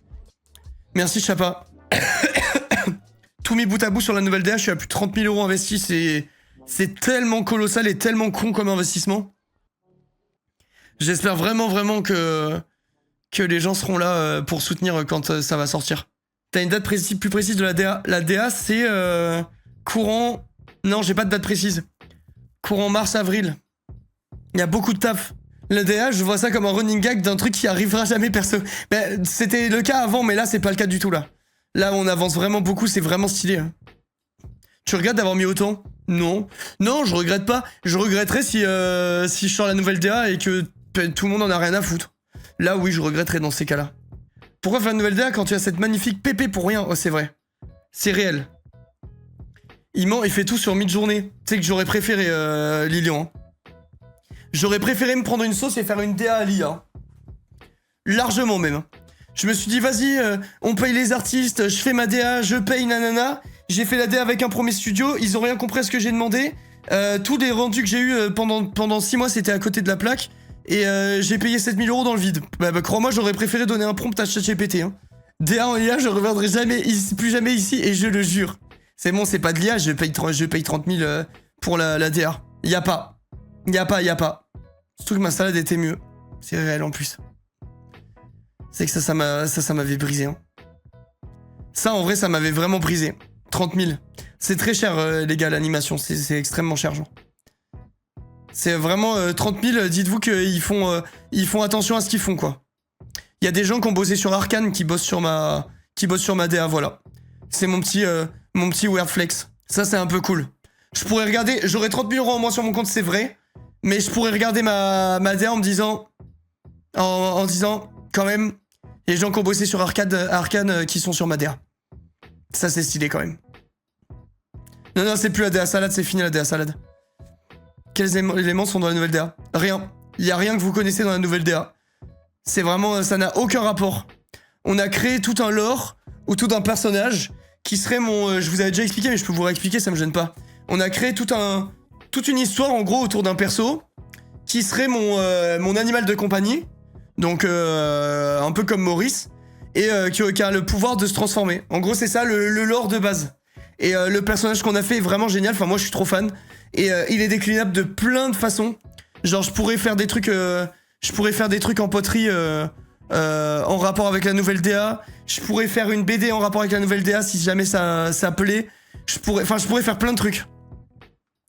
[SPEAKER 1] Merci, Chapa. Tout mis bout à bout sur la nouvelle DA, je suis à plus de 30 000 € investis. C'est tellement colossal et tellement con comme investissement. J'espère vraiment que les gens seront là pour soutenir quand ça va sortir. T'as une date plus précise de la DA? La DA, c'est courant... Non, j'ai pas de date précise. Courant mars-avril. Il y a beaucoup de taf. La DA, je vois ça comme un running gag d'un truc qui arrivera jamais perso. Ben, c'était le cas avant, mais là, c'est pas le cas du tout, là. Là, on avance vraiment beaucoup, c'est vraiment stylé. Hein. Tu regrettes d'avoir mis autant? Non. Non, je regrette pas. Je regretterais si je sors la nouvelle DA et que tout le monde en a rien à foutre. Là, oui, je regretterais dans ces cas-là. Pourquoi faire une nouvelle DA quand tu as cette magnifique PP pour rien? Oh, c'est vrai. C'est réel. Il ment et fait tout sur mid-journée. Tu sais que j'aurais préféré, Lilian. Hein. J'aurais préféré me prendre une sauce et faire une DA à l'IA. Largement même. Je me suis dit, vas-y, on paye les artistes, je fais ma DA, je paye nanana. J'ai fait la DA avec un premier studio, ils ont rien compris à ce que j'ai demandé. Tous les rendus que j'ai eu pendant 6 mois, c'était à côté de la plaque. Et j'ai payé 7 000 € dans le vide. Bah crois-moi, j'aurais préféré donner un prompt à ChatGPT. Hein. DA en IA, je reviendrai plus jamais ici, et je le jure. C'est bon, c'est pas de l'IA, je paye 30 000 pour la DA. Y'a pas. Surtout que ma salade était mieux. C'est réel en plus. C'est que ça m'avait brisé. Hein. Ça, en vrai, ça m'avait vraiment brisé. 30 000. C'est très cher, les gars, l'animation. C'est extrêmement cher, genre. C'est vraiment 30 000. Dites-vous qu'ils font attention à ce qu'ils font, quoi. Il y a des gens qui ont bossé sur Arcane qui bossent sur ma DA, voilà. C'est mon petit weird flex. Ça, c'est un peu cool. Je pourrais regarder... J'aurais 30 000 € en moins sur mon compte, c'est vrai. Mais je pourrais regarder ma DA en me disant... En disant, quand même... Il y a des gens qui ont bossé sur Arcane qui sont sur ma DA. Ça, c'est stylé, quand même. Non, c'est plus la DA salade, c'est fini la DA salade. Quels éléments sont dans la nouvelle DA? Rien. Il y a rien que vous connaissez dans la nouvelle DA. C'est vraiment... Ça n'a aucun rapport. On a créé tout un lore, ou tout un personnage, qui serait mon... je vous avais déjà expliqué, mais je peux vous réexpliquer, ça me gêne pas. On a créé toute une histoire, en gros, autour d'un perso, qui serait mon animal de compagnie. Donc, un peu comme Maurice. Et qui a le pouvoir de se transformer. En gros, c'est ça, le lore de base. Et le personnage qu'on a fait est vraiment génial. Enfin, moi, je suis trop fan. Et il est déclinable de plein de façons. Genre, je pourrais faire des trucs en poterie en rapport avec la nouvelle DA. Je pourrais faire une BD en rapport avec la nouvelle DA si jamais ça plaît. Je pourrais faire plein de trucs.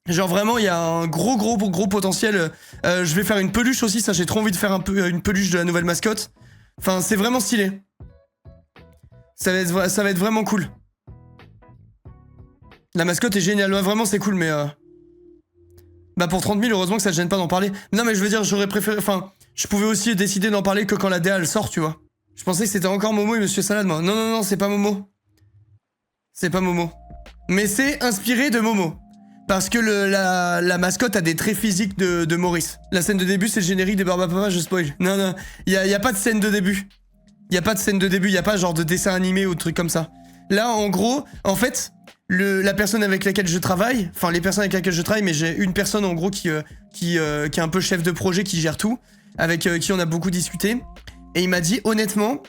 [SPEAKER 1] Genre vraiment, il y a un gros potentiel. Je vais faire une peluche aussi, ça j'ai trop envie de faire une peluche de la nouvelle mascotte. Enfin, c'est vraiment stylé. Ça va être vraiment cool. La mascotte est géniale, ouais, vraiment c'est cool, mais... Bah pour 30 000, heureusement que ça te gêne pas d'en parler. Non mais je veux dire, j'aurais préféré... Enfin, je pouvais aussi décider d'en parler que quand la DA elle sort, tu vois. Je pensais que c'était encore Momo et Monsieur Salade, moi. Non, c'est pas Momo. C'est pas Momo. Mais c'est inspiré de Momo. Parce que la mascotte a des traits physiques de Maurice. La scène de début, c'est le générique de Barbapapa, je spoil. Non, y a pas de scène de début. Y a pas genre de dessin animé ou de truc comme ça. Là, en gros, en fait, la personne avec laquelle je travaille, enfin les personnes avec lesquelles je travaille, mais j'ai une personne en gros qui est un peu chef de projet, qui gère tout, avec qui on a beaucoup discuté. Et il m'a dit, honnêtement,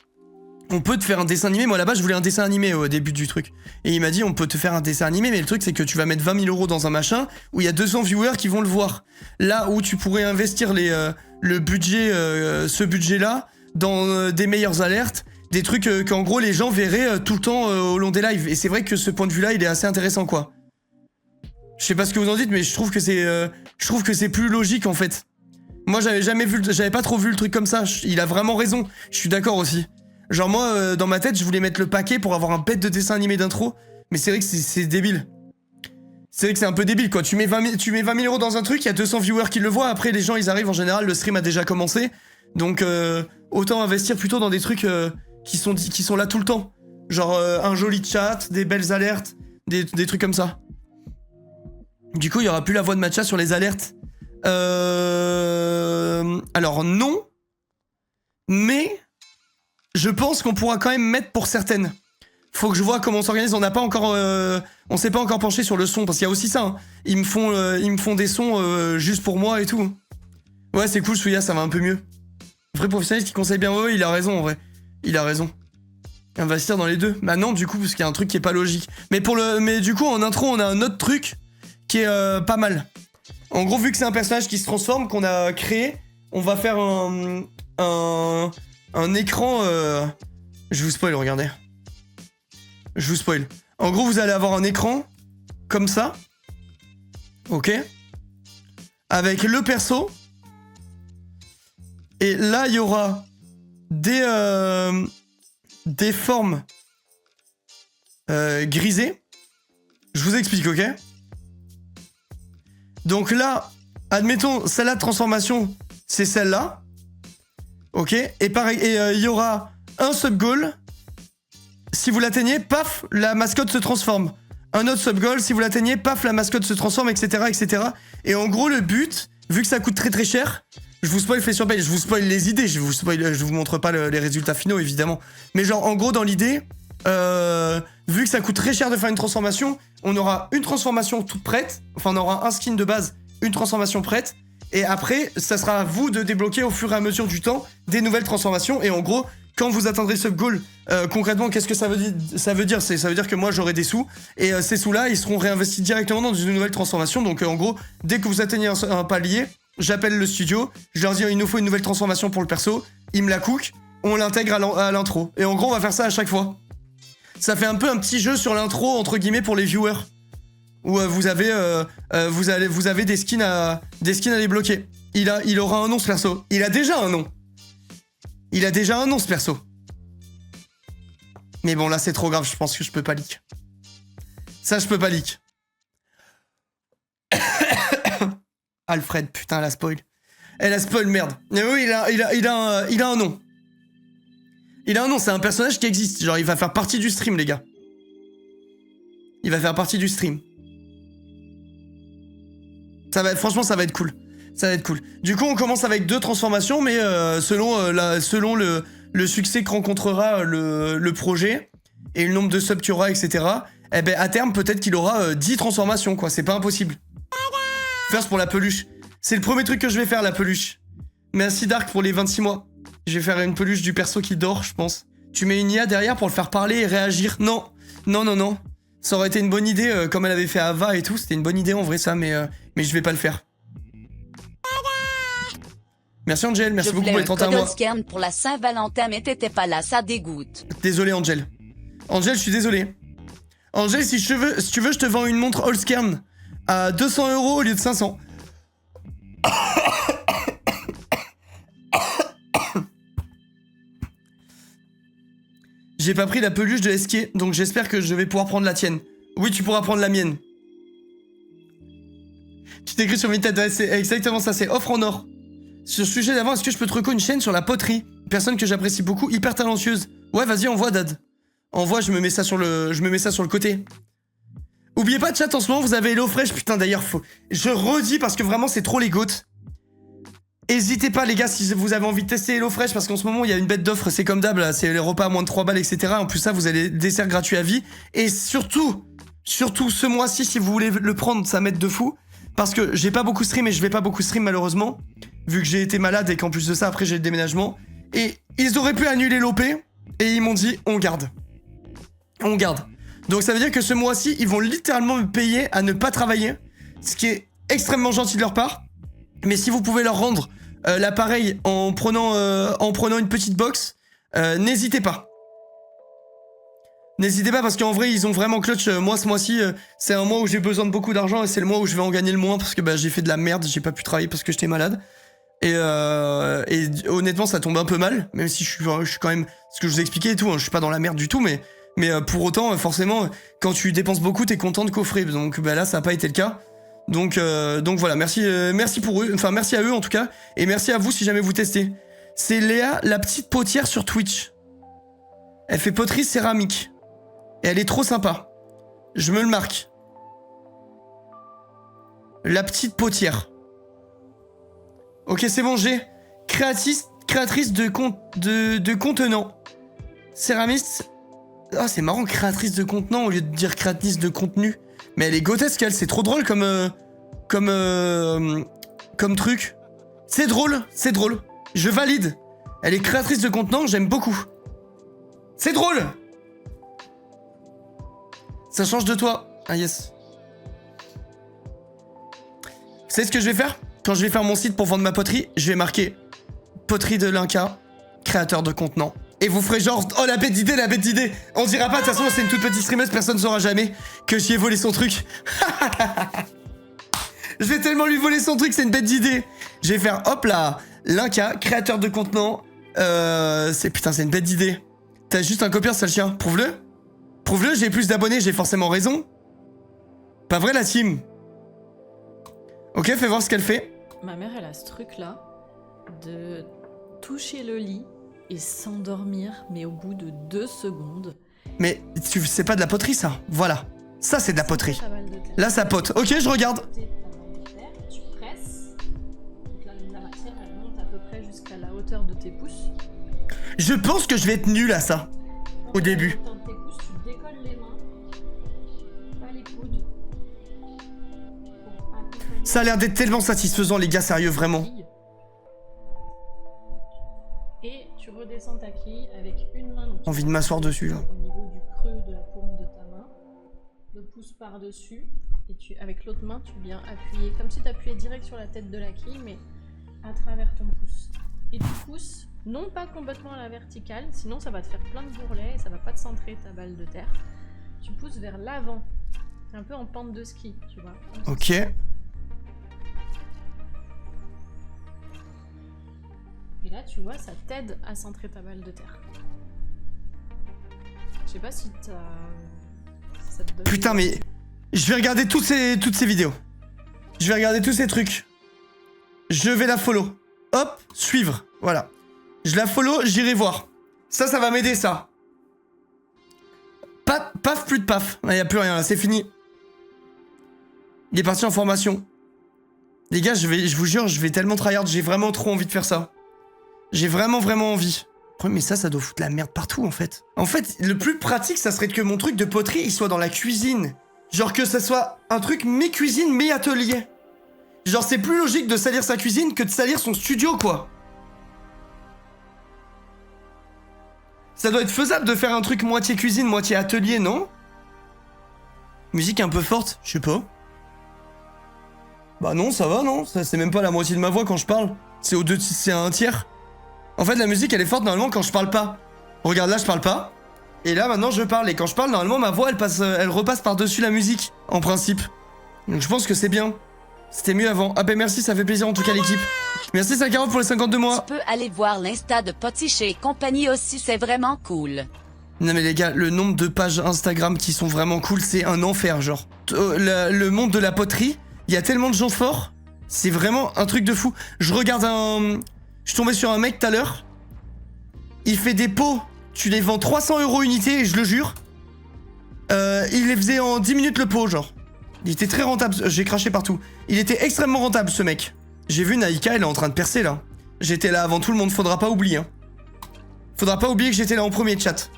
[SPEAKER 1] on peut te faire un dessin animé. Moi là-bas je voulais un dessin animé au début du truc. Et il m'a dit on peut te faire un dessin animé, mais le truc c'est que tu vas mettre 20 000 € dans un machin où il y a 200 viewers qui vont le voir. Là où tu pourrais investir le budget, ce budget-là, dans des meilleures alertes, des trucs qu'en gros les gens verraient tout le temps au long des lives. Et c'est vrai que ce point de vue-là il est assez intéressant quoi. Je sais pas ce que vous en dites, mais je trouve que c'est plus logique en fait. Moi j'avais pas trop vu le truc comme ça. Il a vraiment raison. Je suis d'accord aussi. Genre moi, dans ma tête, je voulais mettre le paquet pour avoir un bête de dessin animé d'intro, mais c'est vrai que c'est débile. C'est vrai que c'est un peu débile, quoi. Tu mets 20 000 € dans un truc, il y a 200 viewers qui le voient, après les gens ils arrivent, en général, le stream a déjà commencé, donc autant investir plutôt dans des trucs qui sont là tout le temps. Genre un joli chat, des belles alertes, des trucs comme ça. Du coup, il y aura plus la voix de Matcha sur les alertes. Alors non, mais... Je pense qu'on pourra quand même mettre pour certaines. Faut que je vois comment on s'organise. On n'a pas encore, on s'est pas encore penché sur le son parce qu'il y a aussi ça. Hein. Ils me font des sons juste pour moi et tout. Ouais, c'est cool, Souya, ça va un peu mieux. Vrai professionnel qui conseille bien. Ouais, il a raison en vrai. Il a raison. Investir dans les deux. Bah non, du coup, parce qu'il y a un truc qui est pas logique. Mais du coup, en intro, on a un autre truc qui est pas mal. En gros, vu que c'est un personnage qui se transforme, qu'on a créé, on va faire un écran. Je vous spoil, regardez. Je vous spoil. En gros, vous allez avoir un écran comme ça. Ok. Avec le perso. Et là, il y aura des formes grisées. Je vous explique, ok? Donc là, admettons, celle-là de transformation, c'est celle-là. Ok? Et pareil, il y aura un sub-goal. Si vous l'atteignez, paf, la mascotte se transforme. Un autre sub-goal, si vous l'atteignez, paf, la mascotte se transforme, etc., etc. Et en gros, le but, vu que ça coûte très très cher, je vous spoil fait sur page, je vous spoil les idées, je vous montre pas les résultats finaux, évidemment. Mais genre, en gros, dans l'idée, vu que ça coûte très cher de faire une transformation, on aura une transformation toute prête, enfin, on aura un skin de base, une transformation prête, et après, ça sera à vous de débloquer au fur et à mesure du temps des nouvelles transformations, et en gros, quand vous atteindrez ce goal, concrètement, qu'est-ce que ça veut dire? Ça veut dire que moi, j'aurai des sous, et ces sous-là, ils seront réinvestis directement dans une nouvelle transformation. Donc, en gros, dès que vous atteignez un palier, j'appelle le studio, je leur dis, il nous faut une nouvelle transformation pour le perso, ils me la cookent, on l'intègre à l'intro. Et en gros, on va faire ça à chaque fois. Ça fait un peu un petit jeu sur l'intro, entre guillemets, pour les viewers. Où vous avez des skins à débloquer. Il aura un nom, ce perso. Il a déjà un nom. Il a déjà un nom, ce perso. Mais bon, là, c'est trop grave. Je pense que je peux pas leak. Ça, je peux pas leak. Alfred, putain, elle a spoil. Elle a spoil, merde. Mais oui, il a un nom. Il a un nom, c'est un personnage qui existe. Genre, il va faire partie du stream, les gars. Il va faire partie du stream. Franchement, ça va être cool. Ça va être cool. Du coup, on commence avec 2 transformations, mais selon le succès que rencontrera le projet et le nombre de subs qu'il y aura, etc. Eh ben, à terme, peut-être qu'il aura 10 transformations, quoi. C'est pas impossible. First pour la peluche. C'est le premier truc que je vais faire, la peluche. Merci Dark pour les 26 mois. Je vais faire une peluche du perso qui dort, je pense. Tu mets une IA derrière pour le faire parler et réagir. Non. Non. Ça aurait été une bonne idée, comme elle avait fait Ava et tout. C'était une bonne idée en vrai, ça, mais je vais pas le faire. Merci Angel, merci beaucoup pour les 31 mois.
[SPEAKER 2] Je pour la Saint-Valentin, mais t'étais pas là, ça dégoûte.
[SPEAKER 1] Désolé Angel. Angel, je suis désolé. Angel, si tu veux, je te vends une montre Allskern à 200 € au lieu de 500. J'ai pas pris la peluche de Esquier, donc j'espère que je vais pouvoir prendre la tienne. Oui, tu pourras prendre la mienne. Tu t'écris sur Vinted, ouais, c'est exactement ça, c'est offre en or. Sur ce sujet d'avant, est-ce que je peux te reco une chaîne sur la poterie? Personne que j'apprécie beaucoup, hyper talentueuse. Ouais, vas-y, envoie Dad. Envoie, je me mets ça sur le côté. Oubliez pas, chat, en ce moment, vous avez HelloFresh. Putain, d'ailleurs, je redis parce que vraiment, c'est trop les goats. Hésitez pas, les gars, si vous avez envie de tester HelloFresh, parce qu'en ce moment, il y a une bête d'offres, c'est comme d'hab, c'est les repas à moins de 3 balles, etc. En plus, ça, vous avez des desserts gratuits à vie. Et surtout, ce mois-ci, si vous voulez le prendre, ça m'aide de fou. Parce que j'ai pas beaucoup stream et je vais pas beaucoup stream, malheureusement. Vu que j'ai été malade et qu'en plus de ça, après, j'ai le déménagement. Et ils auraient pu annuler l'OP. Et ils m'ont dit, on garde. On garde. Donc ça veut dire que ce mois-ci, ils vont littéralement me payer à ne pas travailler. Ce qui est extrêmement gentil de leur part. Mais si vous pouvez leur rendre l'appareil en prenant une petite box, n'hésitez pas. N'hésitez pas parce qu'en vrai, ils ont vraiment clutch. Moi, ce mois-ci, c'est un mois où j'ai besoin de beaucoup d'argent et c'est le mois où je vais en gagner le moins parce que bah, j'ai fait de la merde, j'ai pas pu travailler parce que j'étais malade. Et honnêtement, ça tombe un peu mal, même si je suis quand même... Ce que je vous expliquais et tout, hein, je suis pas dans la merde du tout, mais pour autant, forcément, quand tu dépenses beaucoup, t'es content de coffrer. Donc bah, là, ça a pas été le cas. Donc voilà, merci pour eux, enfin merci à eux en tout cas, et merci à vous si jamais vous testez. C'est Léa, la petite potière sur Twitch. Elle fait poterie céramique. Et elle est trop sympa. Je me le marque. La petite potière. Ok, c'est bon, j'ai créatrice de contenant. Céramiste Ah, c'est marrant, créatrice de contenant au lieu de dire créatrice de contenu. Mais elle est grotesque, elle, c'est trop drôle comme truc. C'est drôle, c'est drôle. Je valide. Elle est créatrice de contenant, j'aime beaucoup. C'est drôle. Ça change de toi. Ah yes. Vous savez ce que je vais faire? Quand je vais faire mon site pour vendre ma poterie, je vais marquer poterie de Linka, créateur de contenant. Et vous ferez genre, oh la bête d'idée, la bête d'idée. On dira pas, de toute façon c'est une toute petite streameuse, personne ne saura jamais que j'y ai volé son truc. Je vais tellement lui voler son truc, c'est une bête d'idée. Je vais faire, hop là, Linka, créateur de contenant. Putain, c'est une bête d'idée. T'as juste un copieur, sale chien. Prouve-le. Prouve-le, j'ai plus d'abonnés, j'ai forcément raison. Pas vrai la team? Ok, fais voir ce qu'elle fait.
[SPEAKER 4] Ma mère, elle a ce truc-là de toucher le lit et s'endormir, mais au bout de 2 secondes.
[SPEAKER 1] Mais c'est pas de la poterie, ça. Voilà. Ça, c'est de la poterie.
[SPEAKER 4] Ta balle de terre.
[SPEAKER 1] Là, ça pote. Ok, je regarde.
[SPEAKER 4] Tu presses. Donc là, la matière, elle monte à peu près jusqu'à la hauteur de tes pouces.
[SPEAKER 1] Je pense que je vais être nul à ça. Au début.
[SPEAKER 4] Dans tes pouces, tu décolles les mains, pas les coudes. Pour accompagner
[SPEAKER 1] Ça a l'air d'être tellement satisfaisant, les gars, sérieux, vraiment.
[SPEAKER 4] Et tu redescends ta quille avec une main. Donc
[SPEAKER 1] Envie de m'asseoir dessus, là.
[SPEAKER 4] au niveau du creux de la paume de ta main, le pouce par-dessus, et avec l'autre main, tu viens appuyer, comme si tu appuyais direct sur la tête de la quille, mais à travers ton pouce. Et tu pousses, non pas complètement à la verticale, sinon ça va te faire plein de bourrelets et ça va pas te centrer ta balle de terre. Tu pousses vers l'avant, un peu en pente de ski, tu vois.
[SPEAKER 1] Ok.
[SPEAKER 4] Et là, tu vois, ça t'aide à centrer ta balle de terre. Je sais pas si ça te donne...
[SPEAKER 1] Putain, mais... Je vais regarder toutes ces vidéos. Je vais regarder tous ces trucs. Je vais la follow. Hop, suivre. Voilà. Je la follow, j'irai voir. Ça va m'aider, ça. Paf, plus de paf. Il n'y a plus rien, là, c'est fini. Il est parti en formation. Les gars, je vous jure, je vais tellement tryhard, j'ai vraiment trop envie de faire ça. J'ai vraiment envie. Mais ça doit foutre la merde partout, en fait. En fait, le plus pratique, ça serait que mon truc de poterie, il soit dans la cuisine. Genre que ça soit un truc mi-cuisine, mi-atelier. Genre, c'est plus logique de salir sa cuisine que de salir son studio, quoi. Ça doit être faisable de faire un truc moitié cuisine, moitié atelier, non? Musique un peu forte, je sais pas. Bah non, ça va, non? Ça, c'est même pas la moitié de ma voix quand je parle. C'est à un tiers. En fait, la musique, elle est forte normalement quand je parle pas. Regarde, là, je parle pas. Et là, maintenant, je parle. Et quand je parle, normalement, ma voix, elle repasse par-dessus la musique, en principe. Donc, je pense que c'est bien. C'était mieux avant. Ah ben merci, ça fait plaisir en tout cas, l'équipe. Merci Sakharov pour les 52 mois.
[SPEAKER 2] Tu peux aller voir l'insta de Potiche et compagnie aussi, c'est vraiment cool.
[SPEAKER 1] Non mais les gars, le nombre de pages Instagram qui sont vraiment cool, c'est un enfer, genre. Le monde de la poterie, il y a tellement de gens forts. C'est vraiment un truc de fou. Je regarde un... Je suis tombé sur un mec tout à l'heure. Il fait des pots. Tu les vends 300 € unité, je le jure. Il les faisait en 10 minutes le pot, genre. Il était très rentable. J'ai craché partout. Il était extrêmement rentable, ce mec. J'ai vu Naïka, elle est en train de percer, là. J'étais là avant tout le monde, faudra pas oublier. Hein. Faudra pas oublier que j'étais là en premier chat.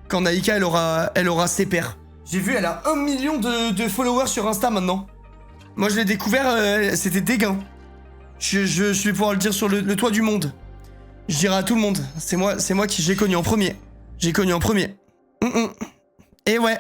[SPEAKER 1] Quand Naïka, elle aura ses pairs. J'ai vu, elle a 1 million de followers sur Insta, maintenant. Moi, je l'ai découvert, c'était déguin. Je vais pouvoir le dire sur le toit du monde. Je dirai à tout le monde. C'est moi qui j'ai connu en premier. J'ai connu en premier. Et ouais.